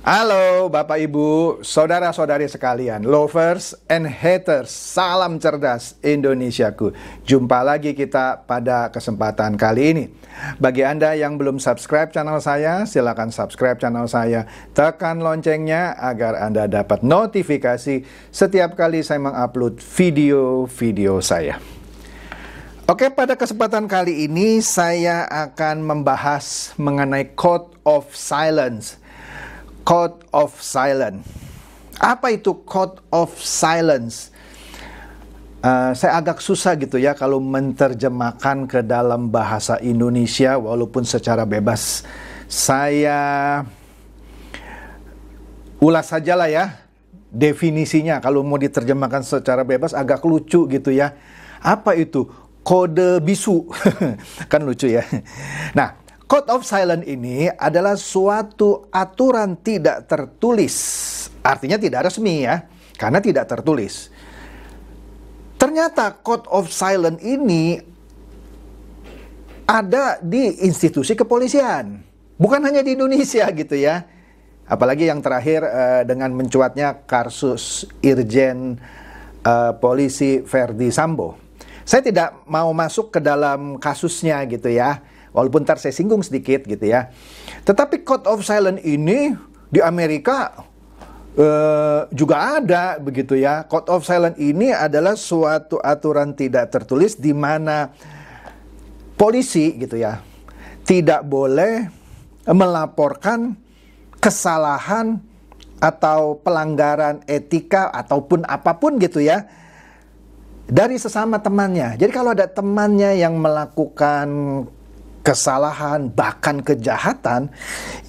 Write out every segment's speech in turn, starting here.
Halo Bapak Ibu, saudara-saudari sekalian, lovers and haters, salam cerdas Indonesiaku. Jumpa lagi kita pada kesempatan kali ini. Bagi Anda yang belum subscribe channel saya, silakan subscribe channel saya. Tekan loncengnya agar Anda dapat notifikasi setiap kali saya mengupload video-video saya. Oke, pada kesempatan kali ini saya akan membahas mengenai Code of Silence. Code of Silence. Apa itu Code of Silence? Saya agak susah gitu ya kalau menerjemahkan ke dalam bahasa Indonesia walaupun secara bebas. Saya ulas saja lah ya definisinya. Kalau mau diterjemahkan secara bebas agak lucu gitu ya. Apa itu? Kode bisu. Kan lucu ya. Nah, Code of Silence ini adalah suatu aturan tidak tertulis. Artinya tidak resmi ya, karena tidak tertulis. Ternyata Code of Silence ini ada di institusi kepolisian. Bukan hanya di Indonesia gitu ya. Apalagi yang terakhir dengan mencuatnya kasus Irjen Polisi Verdi Sambo. Saya tidak mau masuk ke dalam kasusnya gitu ya. Walaupun ntar saya singgung sedikit gitu ya. Tetapi Code of Silence ini di Amerika juga ada begitu ya. Code of Silence ini adalah suatu aturan tidak tertulis di mana polisi gitu ya tidak boleh melaporkan kesalahan atau pelanggaran etika ataupun apapun gitu ya dari sesama temannya. Jadi kalau ada temannya yang melakukan kesalahan, bahkan kejahatan,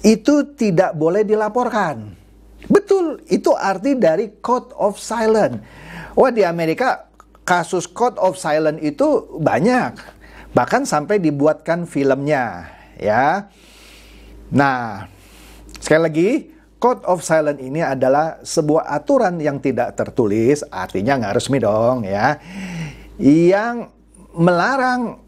itu tidak boleh dilaporkan. Betul, itu arti dari Code of Silence. Wah, di Amerika kasus Code of Silence itu banyak. Bahkan sampai dibuatkan filmnya, ya. Nah, sekali lagi, Code of Silence ini adalah sebuah aturan yang tidak tertulis, artinya nggak resmi dong, ya. Yang melarang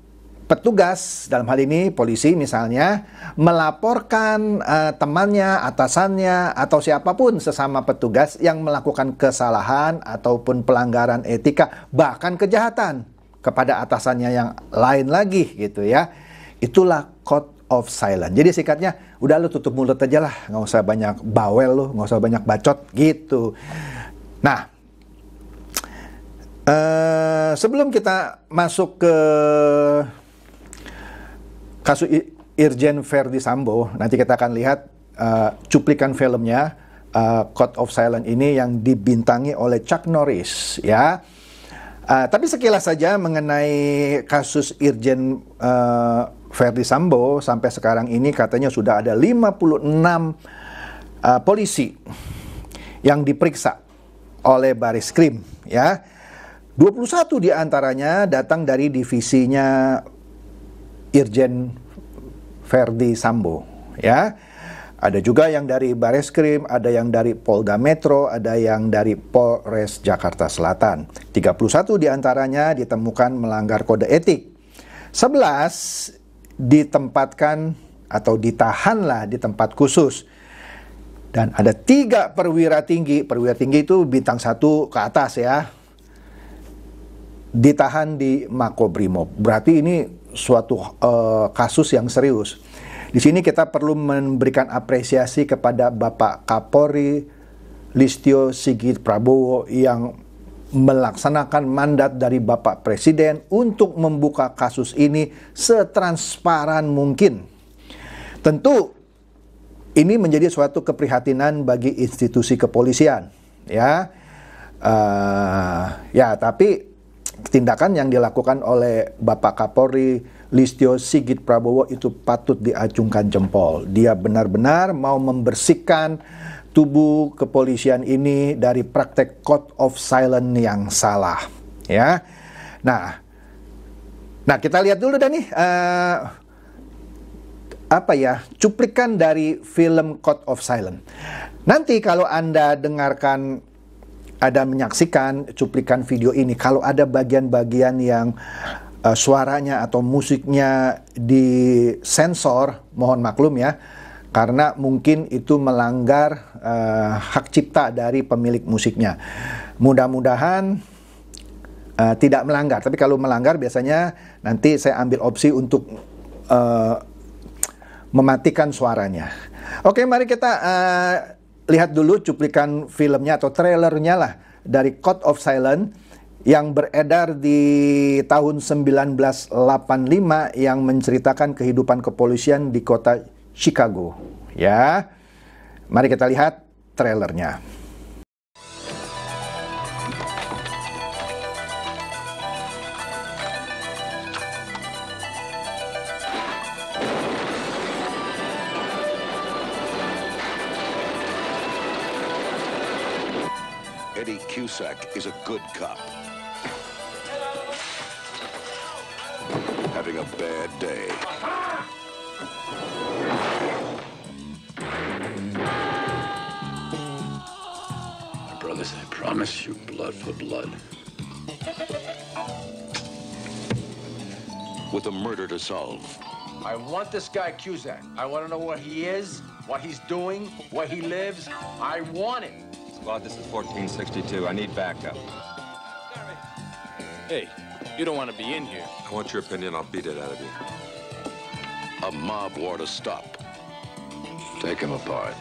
petugas, dalam hal ini polisi misalnya, melaporkan temannya, atasannya, atau siapapun sesama petugas yang melakukan kesalahan ataupun pelanggaran etika, bahkan kejahatan kepada atasannya yang lain lagi gitu ya. Itulah Code of Silence. Jadi singkatnya, udah lu tutup mulut aja lah, nggak usah banyak bawel lu, nggak usah banyak bacot gitu. Nah, sebelum kita masuk ke kasus Irjen Verdi Sambo, nanti kita akan lihat cuplikan filmnya Code of Silence ini yang dibintangi oleh Chuck Norris ya. Tapi sekilas saja mengenai kasus Irjen Verdi Sambo, sampai sekarang ini katanya sudah ada 56 polisi yang diperiksa oleh Bareskrim ya. 21 diantaranya datang dari divisinya Irjen Verdi Sambo ya. Ada juga yang dari Bareskrim, ada yang dari Polda Metro, ada yang dari Polres Jakarta Selatan. 31 diantaranya ditemukan melanggar kode etik. 11 ditempatkan atau ditahanlah di tempat khusus. Dan ada 3 perwira tinggi itu bintang 1 ke atas ya, ditahan di Makobrimob. Berarti ini suatu kasus yang serius. Di sini kita perlu memberikan apresiasi kepada Bapak Kapolri Listio Sigit Prabowo yang melaksanakan mandat dari Bapak Presiden untuk membuka kasus ini setransparan mungkin. Tentu ini menjadi suatu keprihatinan bagi institusi kepolisian, ya. Tapi tindakan yang dilakukan oleh Bapak Kapolri Listio Sigit Prabowo itu patut diacungkan jempol. Dia benar-benar mau membersihkan tubuh kepolisian ini dari praktek Code of Silence yang salah. Ya, nah kita lihat dulu dah nih cuplikan dari film Code of Silence. Nanti kalau Anda dengarkan, ada menyaksikan cuplikan video ini, kalau ada bagian-bagian yang suaranya atau musiknya disensor, mohon maklum ya. karena mungkin itu melanggar hak cipta dari pemilik musiknya. Mudah-mudahan tidak melanggar, tapi kalau melanggar biasanya nanti saya ambil opsi untuk mematikan suaranya. Oke, mari kita lihat dulu cuplikan filmnya atau trailernya lah dari Code of Silence yang beredar di tahun 1985 yang menceritakan kehidupan kepolisian di kota Chicago. Ya, mari kita lihat trailernya. Eddie Cusack is a good cop. Having a bad day. My brothers, I promise you blood for blood. With a murder to solve. I want this guy Cusack. I want to know what he is, what he's doing, where he lives. I want it. Squad, this is 1462. I need backup. Hey, you don't want to be in here. I want your opinion. I'll beat it out of you. A mob war to stop. Take him apart.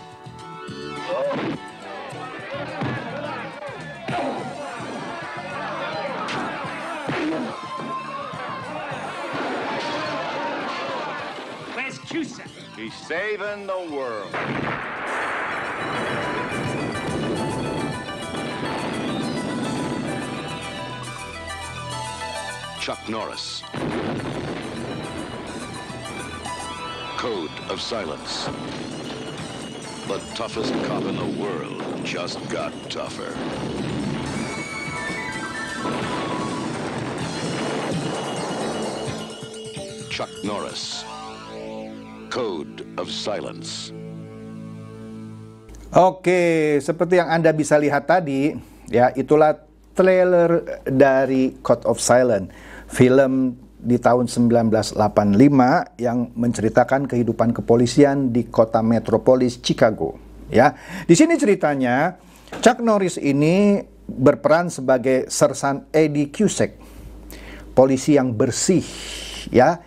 Where's Cusack? He's saving the world. Chuck Norris. Code of Silence. The toughest cop in the world just got tougher. Chuck Norris. Code of Silence. Oke, seperti yang Anda bisa lihat tadi, ya, itulah trailer dari Code of Silence, film di tahun 1985 yang menceritakan kehidupan kepolisian di kota metropolis Chicago. Ya, di sini ceritanya Chuck Norris ini berperan sebagai Sersan Eddie Cusack, polisi yang bersih, ya,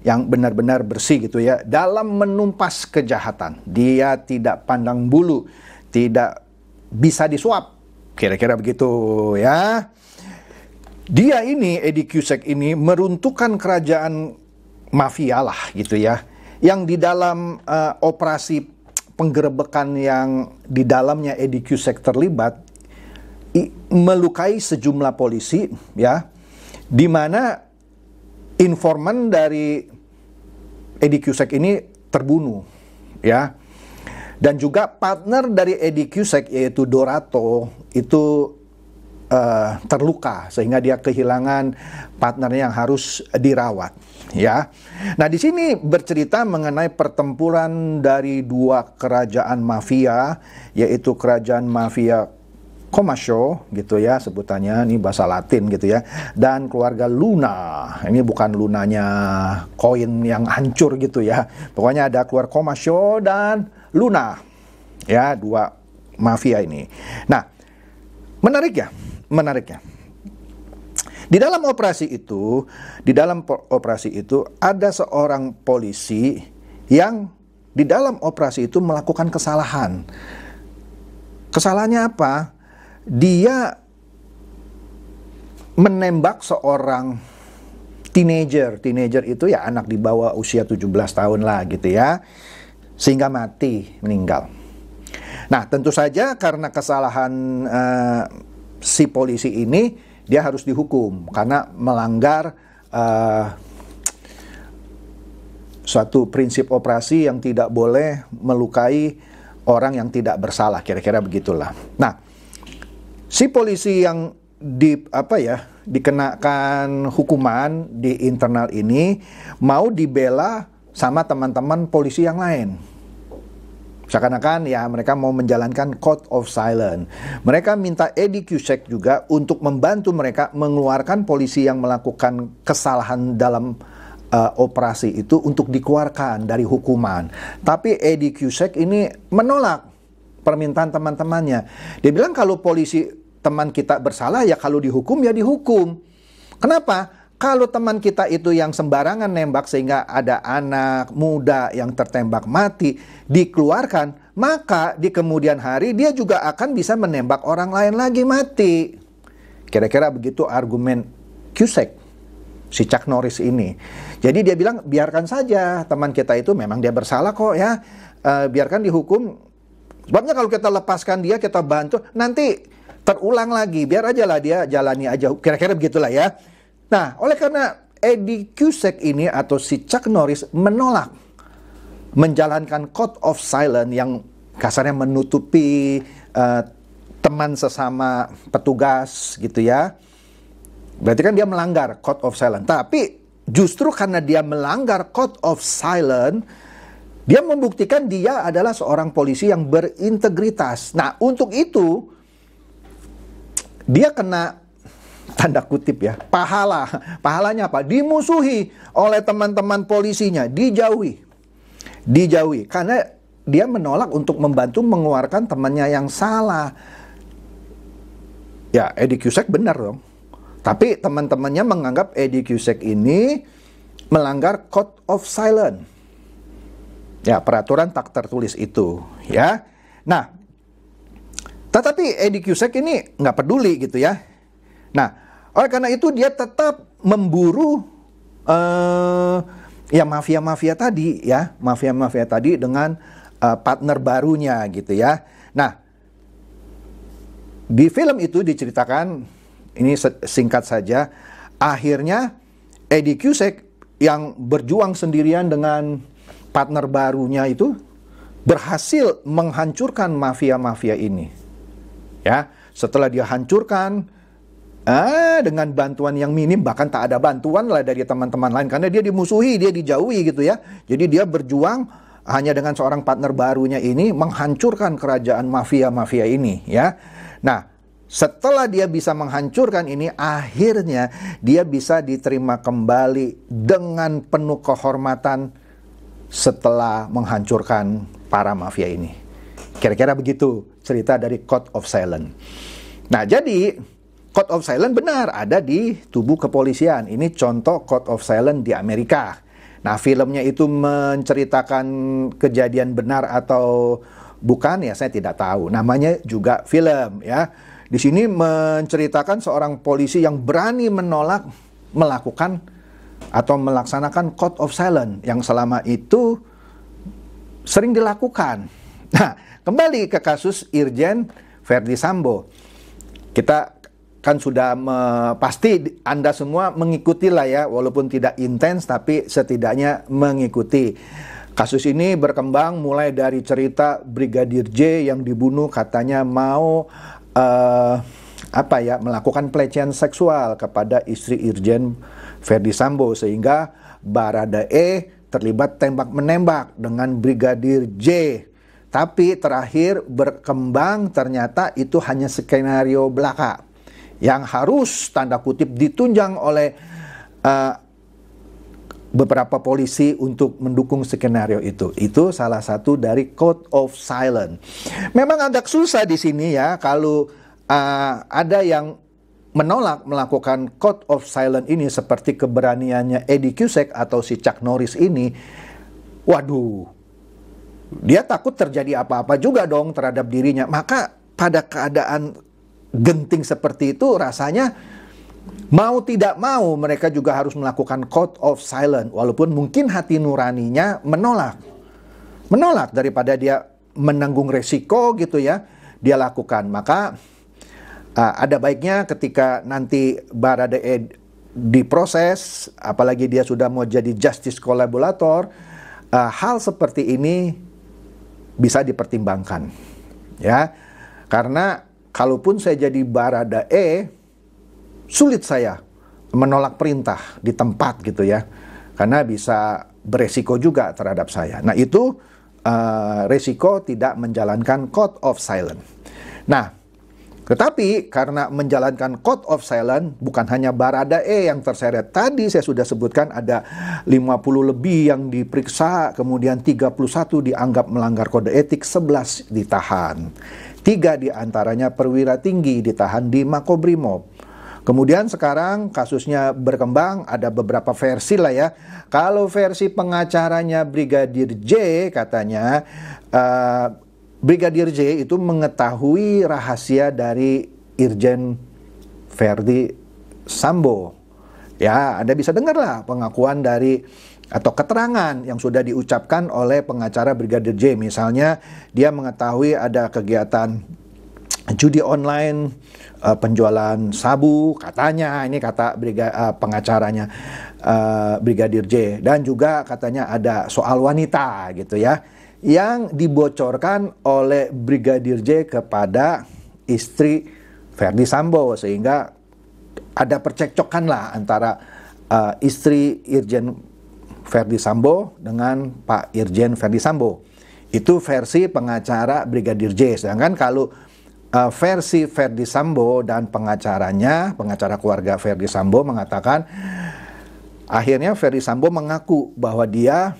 yang benar-benar bersih gitu ya, dalam menumpas kejahatan. Dia tidak pandang bulu, tidak bisa disuap, kira-kira begitu ya. Dia ini, Eddie Cusack ini, meruntuhkan kerajaan mafia lah gitu ya, yang di dalam operasi penggerebekan yang di dalamnya Eddie Cusack terlibat, melukai sejumlah polisi ya, di mana informan dari Eddie Cusack ini terbunuh ya, dan juga partner dari Eddie Cusack yaitu Dorato itu terluka sehingga dia kehilangan partnernya yang harus dirawat ya. Nah, di sini bercerita mengenai pertempuran dari dua kerajaan mafia, yaitu kerajaan mafia Comasco gitu ya sebutannya, ini bahasa Latin gitu ya, dan keluarga Luna. Ini bukan lunanya koin yang hancur gitu ya, pokoknya ada keluarga Comasco dan Luna ya, dua mafia ini. Nah, menariknya di dalam operasi itu ada seorang polisi yang di dalam operasi itu melakukan kesalahan. Kesalahannya apa? Dia menembak seorang teenager itu ya anak di bawah usia 17 tahun lah gitu ya, sehingga meninggal. Nah, tentu saja karena kesalahan si polisi ini, dia harus dihukum karena melanggar suatu prinsip operasi yang tidak boleh melukai orang yang tidak bersalah, kira-kira begitulah. Nah, si polisi yang dikenakan hukuman di internal ini mau dibela sama teman-teman polisi yang lain. Seakan-akan ya mereka mau menjalankan Code of Silence. Mereka minta Eddie Cusack juga untuk membantu mereka mengeluarkan polisi yang melakukan kesalahan dalam operasi itu untuk dikeluarkan dari hukuman. Tapi Eddie Cusack ini menolak permintaan teman-temannya. Dia bilang kalau polisi teman kita bersalah, ya kalau dihukum ya dihukum. Kenapa? Kalau teman kita itu yang sembarangan nembak sehingga ada anak muda yang tertembak mati, dikeluarkan, maka di kemudian hari dia juga akan bisa menembak orang lain lagi mati. Kira-kira begitu argumen Cusack, si Chuck Norris ini. Jadi dia bilang, biarkan saja teman kita itu, memang dia bersalah kok ya, biarkan dihukum. Sebabnya kalau kita lepaskan dia, kita bantu, nanti terulang lagi, biar aja lah dia jalani aja. Kira-kira begitulah ya. Nah, oleh karena Eddie Cusack ini atau si Chuck Norris menolak menjalankan code of silence yang kasarnya menutupi teman sesama petugas gitu ya. Berarti kan dia melanggar code of silence. Tapi justru karena dia melanggar code of silence, dia membuktikan dia adalah seorang polisi yang berintegritas. Nah, untuk itu dia kena tanda kutip ya, pahala. Pahalanya apa? Dimusuhi oleh teman-teman polisinya, dijauhi. Karena dia menolak untuk membantu mengeluarkan temannya yang salah. Ya, Eddie Cusack benar dong. Tapi teman-temannya menganggap Eddie Cusack ini melanggar code of silence. Ya, peraturan tak tertulis itu, ya. Nah, tetapi Eddie Cusack ini nggak peduli gitu ya. Nah, oleh karena itu dia tetap memburu ya mafia-mafia tadi ya, mafia-mafia tadi dengan partner barunya gitu ya. Nah, di film itu diceritakan, ini singkat saja, akhirnya Eddie Cusack yang berjuang sendirian dengan partner barunya itu berhasil menghancurkan mafia-mafia ini. Ya, setelah dia hancurkan dengan bantuan yang minim, bahkan tak ada bantuan lah dari teman-teman lain karena dia dimusuhi, dia dijauhi gitu ya. Jadi dia berjuang hanya dengan seorang partner barunya ini menghancurkan kerajaan mafia-mafia ini ya. Nah, setelah dia bisa menghancurkan ini, akhirnya dia bisa diterima kembali dengan penuh kehormatan setelah menghancurkan para mafia ini. Kira-kira begitu cerita dari Code of Silence. Nah, jadi Code of Silence benar ada di tubuh kepolisian. Ini contoh Code of Silence di Amerika. Nah, filmnya itu menceritakan kejadian benar atau bukan ya saya tidak tahu. Namanya juga film ya. Di sini menceritakan seorang polisi yang berani menolak melakukan atau melaksanakan Code of Silence yang selama itu sering dilakukan. Nah, kembali ke kasus Irjen Verdi Sambo. Kita kan sudah pasti Anda semua mengikuti lah ya, walaupun tidak intens tapi setidaknya mengikuti. Kasus ini berkembang mulai dari cerita Brigadir J yang dibunuh katanya mau melakukan pelecehan seksual kepada istri Irjen Verdi Sambo sehingga Baradae terlibat tembak-menembak dengan Brigadir J. Tapi terakhir berkembang ternyata itu hanya skenario belaka yang harus tanda kutip ditunjang oleh beberapa polisi untuk mendukung skenario itu. Itu salah satu dari Code of Silence. Memang agak susah di sini ya kalau ada yang menolak melakukan Code of Silence ini seperti keberaniannya Eddie Cusack atau si Chuck Norris ini. Waduh, dia takut terjadi apa-apa juga dong terhadap dirinya. Maka pada keadaan genting seperti itu rasanya mau tidak mau mereka juga harus melakukan Code of Silence walaupun mungkin hati nuraninya menolak daripada dia menanggung resiko gitu ya dia lakukan. Maka ada baiknya ketika nanti Baradae diproses, apalagi dia sudah mau jadi justice collaborator, hal seperti ini bisa dipertimbangkan ya, karena kalaupun saya jadi Baradae, sulit saya menolak perintah di tempat gitu ya, karena bisa beresiko juga terhadap saya. Nah itu resiko tidak menjalankan Code of Silence. Nah, Tetapi karena menjalankan Code of Silence, bukan hanya Baradae yang terseret. Tadi saya sudah sebutkan ada 50 lebih yang diperiksa, kemudian 31 dianggap melanggar kode etik, 11 ditahan. 3 diantaranya perwira tinggi ditahan di Makobrimob. Kemudian sekarang kasusnya berkembang, ada beberapa versi lah ya. Kalau versi pengacaranya Brigadir J, katanya Brigadir J itu mengetahui rahasia dari Irjen Verdi Sambo. Ya, Anda bisa dengar lah pengakuan dari atau keterangan yang sudah diucapkan oleh pengacara Brigadir J. Misalnya, dia mengetahui ada kegiatan judi online, penjualan sabu, katanya, ini kata pengacaranya Brigadir J. Dan juga katanya ada soal wanita gitu ya, yang dibocorkan oleh Brigadir J kepada istri Verdi Sambo, sehingga ada percekcokan lah antara istri Irjen Verdi Sambo dengan Pak Irjen Verdi Sambo. Itu versi pengacara Brigadir J. Sedangkan kalau versi Verdi Sambo dan pengacaranya, pengacara keluarga Verdi Sambo mengatakan akhirnya Verdi Sambo mengaku bahwa dia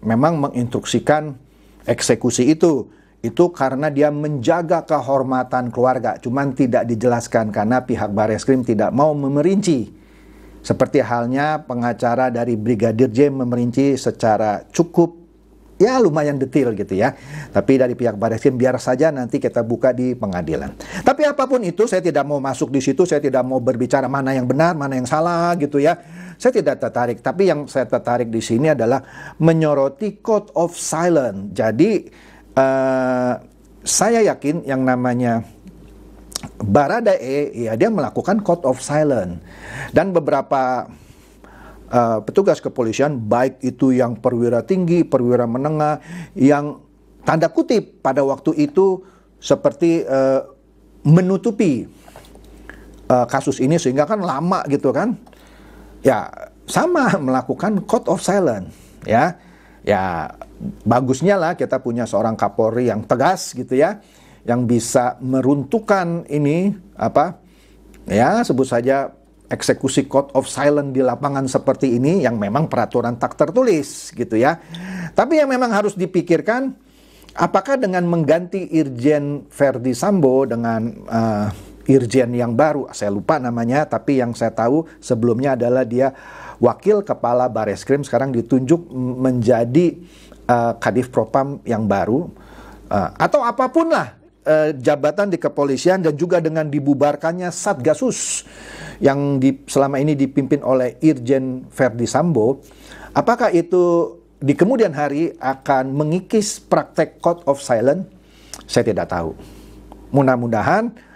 memang menginstruksikan eksekusi itu karena dia menjaga kehormatan keluarga, cuman tidak dijelaskan karena pihak Bareskrim tidak mau memerinci. Seperti halnya pengacara dari Brigadir J memerinci secara cukup, ya lumayan detail gitu ya. Tapi dari pihak Bareskrim biar saja nanti kita buka di pengadilan. Tapi apapun itu, saya tidak mau masuk di situ, saya tidak mau berbicara mana yang benar, mana yang salah gitu ya. Saya tidak tertarik, tapi yang saya tertarik di sini adalah menyoroti Code of Silence. Jadi saya yakin yang namanya Baradae, ya dia melakukan Code of Silence. Dan beberapa petugas kepolisian, baik itu yang perwira tinggi, perwira menengah, yang tanda kutip pada waktu itu seperti menutupi kasus ini sehingga kan lama gitu kan. Ya, sama melakukan Code of Silence, ya. Ya, bagusnya lah kita punya seorang Kapolri yang tegas gitu ya, yang bisa meruntuhkan ini ya sebut saja eksekusi Code of Silence di lapangan seperti ini yang memang peraturan tak tertulis gitu ya. Tapi yang memang harus dipikirkan, apakah dengan mengganti Irjen Verdi Sambo dengan Irjen yang baru, saya lupa namanya, tapi yang saya tahu sebelumnya adalah dia wakil kepala Bareskrim, sekarang ditunjuk menjadi Kadif Propam yang baru, atau apapun lah jabatan di kepolisian, dan juga dengan dibubarkannya Satgasus yang selama ini dipimpin oleh Irjen Verdi Sambo, apakah itu di kemudian hari akan mengikis praktek Code of Silence? Saya tidak tahu. Mudah-mudahan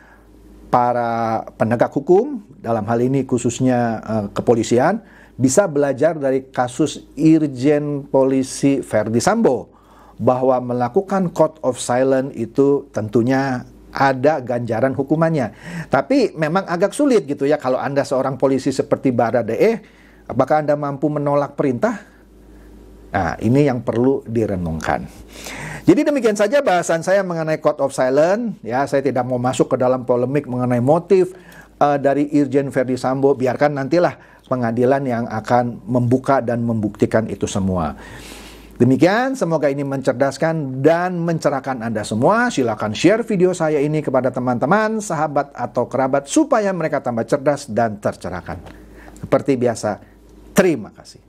para penegak hukum, dalam hal ini khususnya kepolisian, bisa belajar dari kasus Irjen Polisi Verdi Sambo, bahwa melakukan Code of Silence itu tentunya ada ganjaran hukumannya. Tapi memang agak sulit gitu ya, kalau Anda seorang polisi seperti Baradae, apakah Anda mampu menolak perintah? Nah, ini yang perlu direnungkan. Jadi demikian saja bahasan saya mengenai Code of Silence. Ya, saya tidak mau masuk ke dalam polemik mengenai motif dari Irjen Verdi Sambo. Biarkan nantilah pengadilan yang akan membuka dan membuktikan itu semua. Demikian, semoga ini mencerdaskan dan mencerahkan Anda semua. Silakan share video saya ini kepada teman-teman, sahabat atau kerabat supaya mereka tambah cerdas dan tercerahkan. Seperti biasa, terima kasih.